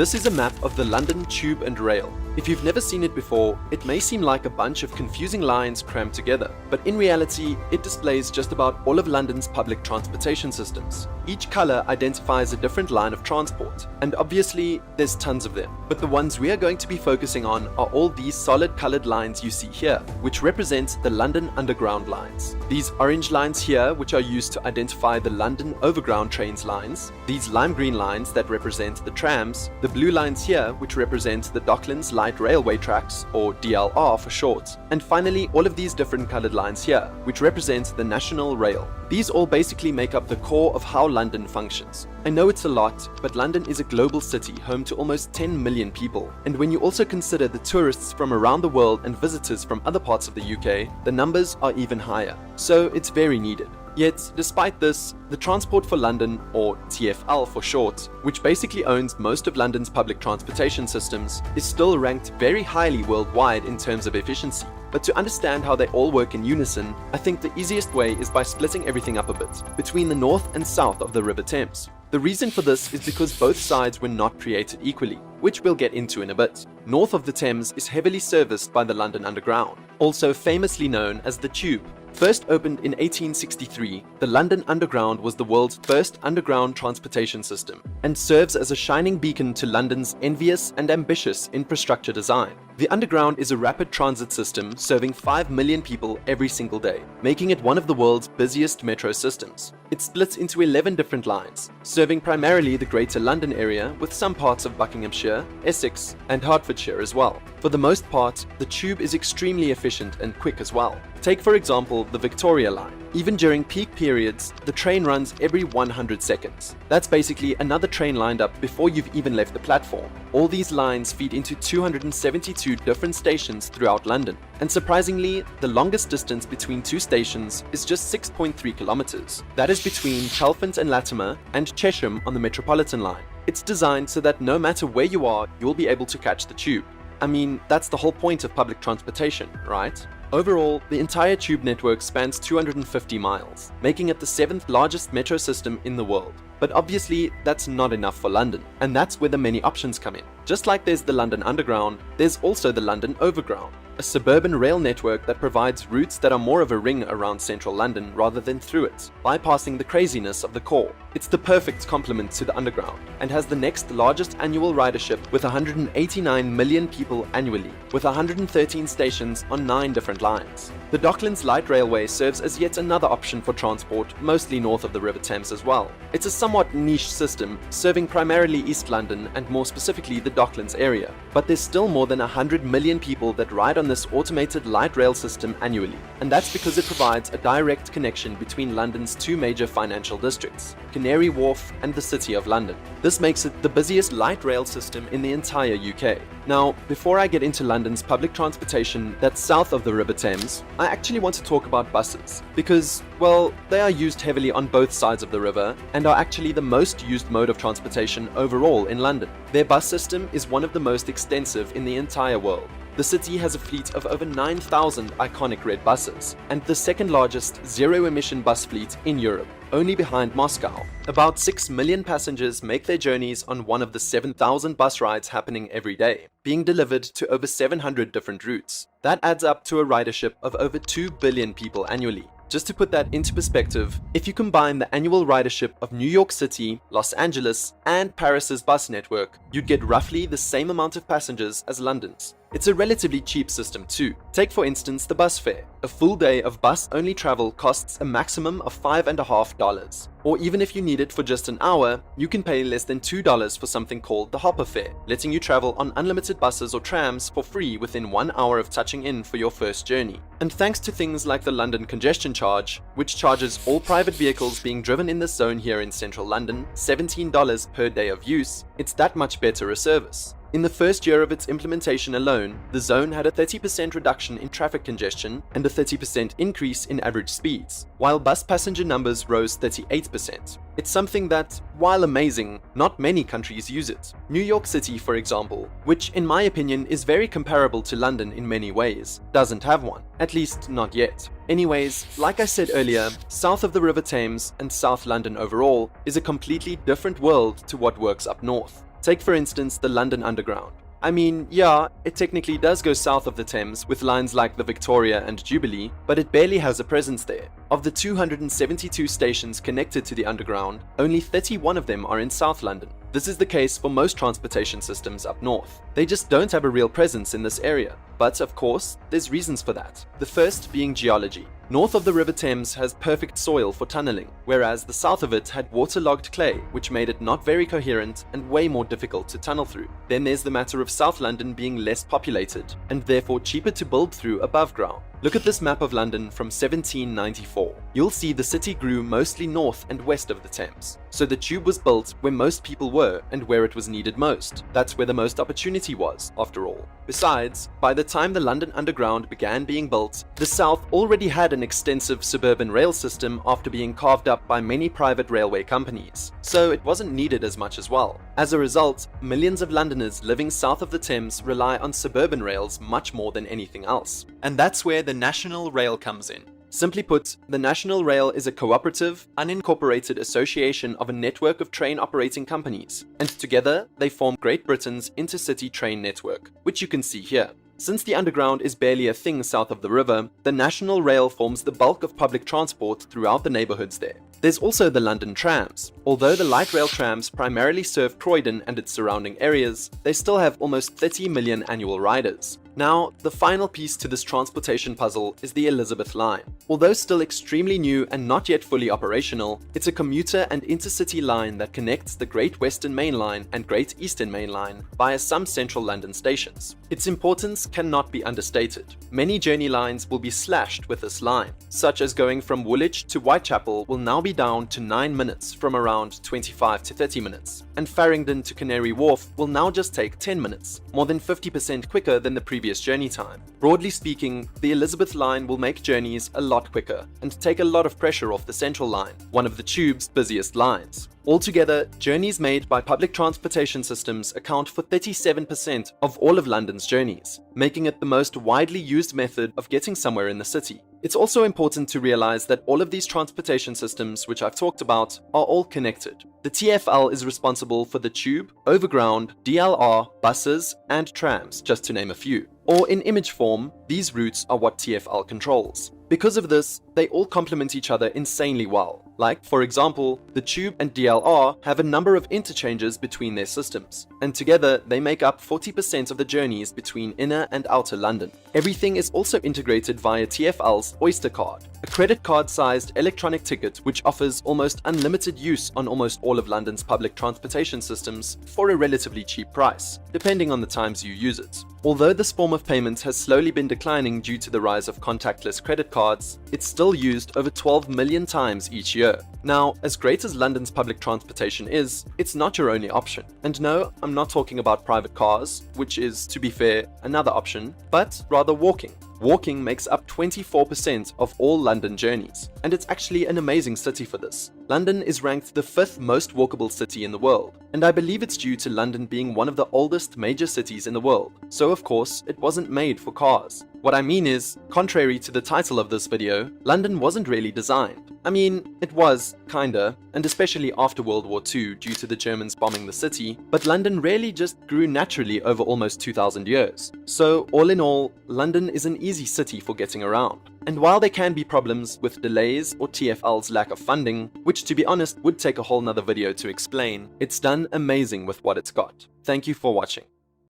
This is a map of the London Tube and Rail. If you've never seen it before, it may seem like a bunch of confusing lines crammed together, but in reality, it displays just about all of London's public transportation systems. Each colour identifies a different line of transport, and obviously, there's tons of them. But the ones we are going to be focusing on are all these solid coloured lines you see here, which represent the London Underground lines. These orange lines here, which are used to identify the London Overground trains lines, these lime green lines that represent the trams, the blue lines here, which represent the Docklands Light Railway Tracks, or DLR for short, and finally all of these different coloured lines here, which represent the National Rail. These all basically make up the core of how London functions. I know it's a lot, but London is a global city home to almost 10 million people, and when you also consider the tourists from around the world and visitors from other parts of the UK, the numbers are even higher, so it's very needed. Yet, despite this, the Transport for London, or TfL for short, which basically owns most of London's public transportation systems, is still ranked very highly worldwide in terms of efficiency. But to understand how they all work in unison, I think the easiest way is by splitting everything up a bit, between the north and south of the River Thames. The reason for this is because both sides were not created equally, which we'll get into in a bit. North of the Thames is heavily serviced by the London Underground, also famously known as the Tube. First opened in 1863, the London Underground was the world's first underground transportation system and serves as a shining beacon to London's envious and ambitious infrastructure design. The Underground is a rapid transit system serving 5 million people every single day, making it one of the world's busiest metro systems. It splits into 11 different lines, serving primarily the Greater London area with some parts of Buckinghamshire, Essex, and Hertfordshire as well. For the most part, the Tube is extremely efficient and quick as well. Take for example the Victoria Line. Even during peak periods, the train runs every 100 seconds. That's basically another train lined up before you've even left the platform. All these lines feed into 272 different stations throughout London. And surprisingly, the longest distance between two stations is just 6.3 kilometers. That is between Chalfont and Latimer and Chesham on the Metropolitan line. It's designed so that no matter where you are, you'll be able to catch the Tube. I mean, that's the whole point of public transportation, right? Overall, the entire Tube network spans 250 miles, making it the 7th largest metro system in the world. But obviously, that's not enough for London, and that's where the many options come in. Just like there's the London Underground, there's also the London Overground, a suburban rail network that provides routes that are more of a ring around central London rather than through it, bypassing the craziness of the core. It's the perfect complement to the Underground, and has the next largest annual ridership with 189 million people annually, with 113 stations on 9 different lines. The Docklands Light Railway serves as yet another option for transport, mostly north of the River Thames as well. It's a somewhat niche system, serving primarily East London and more specifically the Docklands area, but there's still more than 100 million people that ride on this automated light rail system annually, and that's because it provides a direct connection between London's two major financial districts, Canary Wharf and the City of London. This makes it the busiest light rail system in the entire UK. Now, before I get into London's public transportation that's south of the River Thames, I actually want to talk about buses, because, well, they are used heavily on both sides of the river and are actually the most used mode of transportation overall in London. Their bus system is one of the most extensive in the entire world. The city has a fleet of over 9,000 iconic red buses, and the second largest zero-emission bus fleet in Europe, only behind Moscow. About 6 million passengers make their journeys on one of the 7,000 bus rides happening every day, being delivered to over 700 different routes. That adds up to a ridership of over 2 billion people annually. Just to put that into perspective, if you combine the annual ridership of New York City, Los Angeles, and Paris's bus network, you'd get roughly the same amount of passengers as London's. It's a relatively cheap system too. Take for instance the bus fare. A full day of bus-only travel costs a maximum of $5.50. Or even if you need it for just an hour, you can pay less than $2 for something called the Hopper fare, letting you travel on unlimited buses or trams for free within 1 hour of touching in for your first journey. And thanks to things like the London Congestion Charge, which charges all private vehicles being driven in this zone here in central London $17 per day of use, it's that much better a service. In the first year of its implementation alone, the zone had a 30% reduction in traffic congestion and a 30% increase in average speeds, while bus passenger numbers rose 38%. It's something that, while amazing, not many countries use it. New York City, for example, which in my opinion is very comparable to London in many ways, doesn't have one, at least not yet. Anyways, like I said earlier, south of the River Thames and South London overall is a completely different world to what works up north. Take for instance the London Underground. I mean, yeah, it technically does go south of the Thames with lines like the Victoria and Jubilee, but it barely has a presence there. Of the 272 stations connected to the Underground, only 31 of them are in South London. This is the case for most transportation systems up north. They just don't have a real presence in this area. But of course, there's reasons for that. The first being geology. North of the River Thames has perfect soil for tunneling, whereas the south of it had waterlogged clay, which made it not very coherent and way more difficult to tunnel through. Then there's the matter of South London being less populated, and therefore cheaper to build through above ground. Look at this map of London from 1794. You'll see the city grew mostly north and west of the Thames. So the tube was built where most people were and where it was needed most. That's where the most opportunity was, after all. Besides, by the time the London Underground began being built, the South already had an extensive suburban rail system after being carved up by many private railway companies. So it wasn't needed as much as well. As a result, millions of Londoners living south of the Thames rely on suburban rails much more than anything else. And that's where the National Rail comes in. Simply put, the National Rail is a cooperative, unincorporated association of a network of train operating companies, and together they form Great Britain's intercity train network, which you can see here. Since the Underground is barely a thing south of the river, the National Rail forms the bulk of public transport throughout the neighbourhoods there. There's also the London Trams. Although the light rail trams primarily serve Croydon and its surrounding areas, they still have almost 30 million annual riders. Now, the final piece to this transportation puzzle is the Elizabeth Line. Although still extremely new and not yet fully operational, it's a commuter and intercity line that connects the Great Western Main Line and Great Eastern Main Line via some central London stations. Its importance cannot be understated. Many journey lines will be slashed with this line, such as going from Woolwich to Whitechapel will now be down to 9 minutes from around 25 to 30 minutes, and Farringdon to Canary Wharf will now just take 10 minutes, more than 50% quicker than the previous journey time. Broadly speaking, the Elizabeth Line will make journeys a lot quicker and take a lot of pressure off the Central Line, one of the tube's busiest lines. Altogether, journeys made by public transportation systems account for 37% of all of London's journeys, making it the most widely used method of getting somewhere in the city. It's also important to realize that all of these transportation systems which I've talked about are all connected. The TfL is responsible for the tube, overground, DLR, buses, and trams, just to name a few. Or in image form, these routes are what TfL controls. Because of this, they all complement each other insanely well. Like, for example, the tube and DLR have a number of interchanges between their systems, and together they make up 40% of the journeys between inner and outer London. Everything is also integrated via TfL's Oyster card, a credit card-sized electronic ticket which offers almost unlimited use on almost all of London's public transportation systems for a relatively cheap price, depending on the times you use it. Although this form of payment has slowly been declining due to the rise of contactless credit cards, it's still used over 12 million times each year. Now, as great as London's public transportation is, it's not your only option. And no, I'm not talking about private cars, which is, to be fair, another option, but rather walking. Walking makes up 24% of all London journeys, and it's actually an amazing city for this. London is ranked the 5th most walkable city in the world, and I believe it's due to London being one of the oldest major cities in the world, so of course it wasn't made for cars. What I mean is, contrary to the title of this video, London wasn't really designed. I mean, it was, kinda, and especially after World War II due to the Germans bombing the city, but London really just grew naturally over almost 2,000 years. So, all in all, London is an easy city for getting around. And while there can be problems with delays or TfL's lack of funding, which to be honest would take a whole nother video to explain, it's done amazing with what it's got. Thank you for watching.